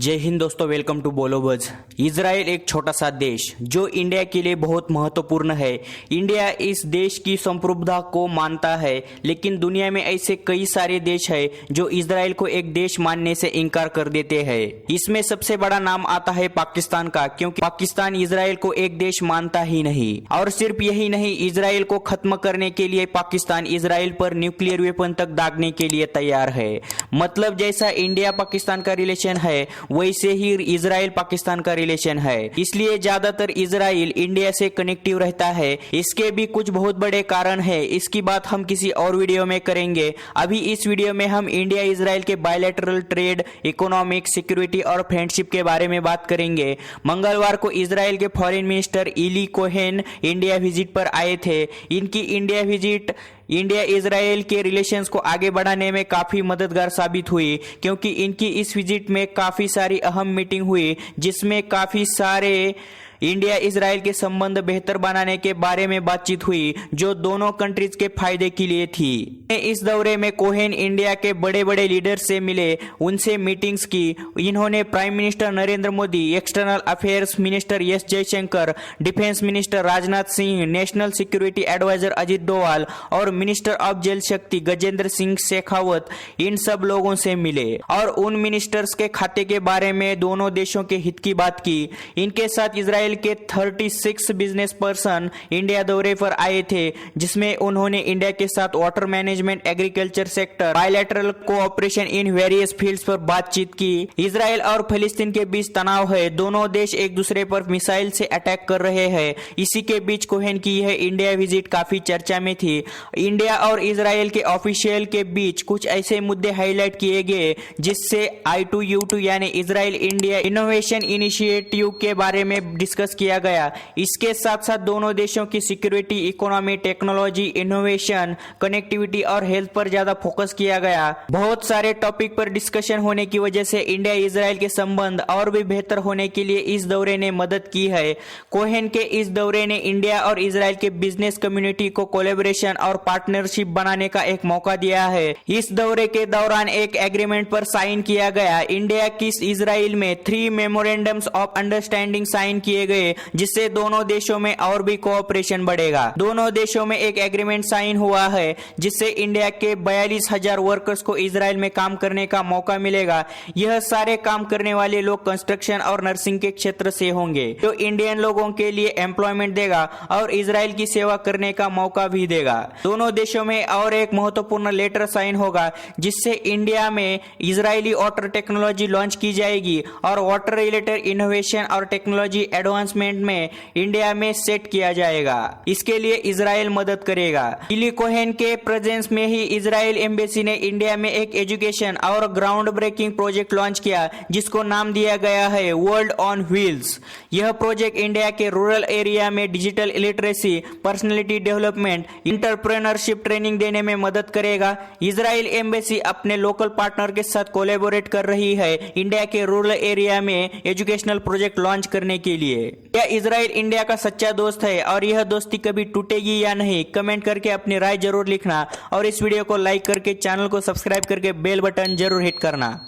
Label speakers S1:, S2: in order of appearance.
S1: जय हिंद दोस्तों, welcome to बोलोबज। Israel एक छोटा सा देश जो इंडिया के लिए बहुत महत्वपूर्ण है। इंडिया इस देश की संप्रभुता को मानता है, लेकिन दुनिया में ऐसे कई सारे देश हैं जो इजराइल को एक देश मानने से इनकार कर देते हैं। इसमें सबसे बड़ा नाम आता है पाकिस्तान का, क्योंकि पाकिस्तान इजराइल को एक देश मानता ही नहीं। और सिर्फ यही नहीं, इजराइल को खत्म करने के लिए पाकिस्तान इजराइल पर न्यूक्लियर वेपन तक दागने के लिए तैयार है। मतलब जैसा इंडिया पाकिस्तान का रिलेशन है, वैसे ही इजराइल पाकिस्तान का रिलेशन है। इसलिए ज्यादातर इजराइल इंडिया से कनेक्टिव रहता है। इसके भी कुछ बहुत बड़े कारण है, इसकी बात हम किसी और वीडियो में करेंगे। अभी इस वीडियो में हम इंडिया इजराइल के बायलैटरल ट्रेड, इकोनॉमिक, सिक्योरिटी और फ्रेंडशिप के बारे में बात करेंगे। मंगलवार को इजराइल के फॉरेन मिनिस्टर इली कोहेन इंडिया विजिट पर आए थे। इनकी इंडिया विजिट इंडिया इजराइल के रिलेशंस को आगे बढ़ाने में काफी मददगार साबित हुई, क्योंकि इनकी इस विजिट में काफी सारी अहम मीटिंग हुई, जिसमें काफी सारे इंडिया इजराइल के संबंध बेहतर बनाने के बारे में बातचीत हुई, जो दोनों कंट्रीज के फायदे के लिए थी। इस दौरे में कोहेन इंडिया के बड़े बड़े लीडर से मिले, उनसे मीटिंग्स की। इन्होंने prime minister Narendra Modi, external affairs minister S Jaishankar, defence minister Rajnath Singh, national security adviser Ajit Doval और मिनिस्टर ऑफ जल शक्ति गजेंद्र सिंह शेखावत, इन सब लोगों से मिले और उन मिनिस्टर्स के खाते के बारे में दोनों देशों के हित की बात की। इनके साथ इजराइल के 36 बिजनेस पर्सन इंडिया दौरे पर आए थे, जिसमें उन्होंने इंडिया के साथ water management, agriculture sector, bilateral cooperation in various fields पर बातचीत की। इजराइल और फिलिस्तीन के बीच तनाव है, दोनों देश एक दूसरे पर मिसाइल से अटैक कर रहे हैं। इसी के बीच कोहेन की यह इंडिया विजिट काफी चर्चा में थी। इंडिया और इजराइल के ऑफिशियल के बीच कुछ ऐसे मुद्दे हाईलाइट किए गए, जिससे I2U2 यानी इजराइल इंडिया इनोवेशन इनिशिएटिव के बारे में डिस्कस किया गया। इसके साथ साथ दोनों देशों की security, economy, technology, innovation, connectivity और हेल्थ पर ज्यादा फोकस किया गया। बहुत सारे टॉपिक पर डिस्कशन होने की वजह से इंडिया इजराइल के संबंध और भी बेहतर होने के लिए इस दौरे ने मदद की है। कोहेन के इस दौरे ने इंडिया और इजराइल के बिजनेस कम्युनिटी को कोलैबोरेशन और पार्टनरशिप बनाने का एक मौका दिया है। इस दौरे के दौरान एक एग्रीमेंट पर साइन किया गया। इंडिया की इजराइल में 3 मेमोरेंडम्स ऑफ अंडरस्टैंडिंग साइन किए गए, जिससे दोनों देशों में और भी कोऑपरेशन बढ़ेगा। दोनों देशों में एक एग्रीमेंट साइन हुआ है, जिससे इंडिया के 42,000 वर्कर्स को इजराइल में काम करने का मौका मिलेगा। यह सारे काम करने वाले लोग कंस्ट्रक्शन और नर्सिंग के क्षेत्र से होंगे, जो इंडियन लोगों के लिए एम्प्लॉयमेंट देगा और इजराइल की सेवा करने का मौका भी देगा। दोनों देशों में और एक महत्वपूर्ण लेटर साइन होगा, जिससे इंडिया में इजरायली वाटर टेक्नोलॉजी लॉन्च की जाएगी और वाटर रिलेटेड इनोवेशन और टेक्नोलॉजी एडवांसमेंट में इंडिया में सेट किया जाएगा। इसके लिए इजराइल मदद करेगा। इली कोहेन के प्रेजेंस में ही इजराइल एम्बेसी ने इंडिया में एक एजुकेशन और ग्राउंड ब्रेकिंग प्रोजेक्ट लॉन्च किया, जिसको नाम दिया गया है वर्ल्ड ऑन व्हील्स। यह प्रोजेक्ट इंडिया के रूरल एरिया में digital literacy, personality development, entrepreneurship training देने में मदद करेगा। इजराइल एम्बेसी अपने लोकल पार्टनर के साथ कोलैबोरेट कर रही है इंडिया के रूरल एरिया में एजुकेशनल प्रोजेक्ट लॉन्च करने के लिए। क्या इजराइल इंडिया का सच्चा दोस्त है और यह दोस्ती कभी टूटेगी या नहीं? कमेंट करके अपनी राय जरूर लिखना और इस वीडियो को लाइक करके चैनल को सब्सक्राइब करके बेल बटन जरूर हिट करना।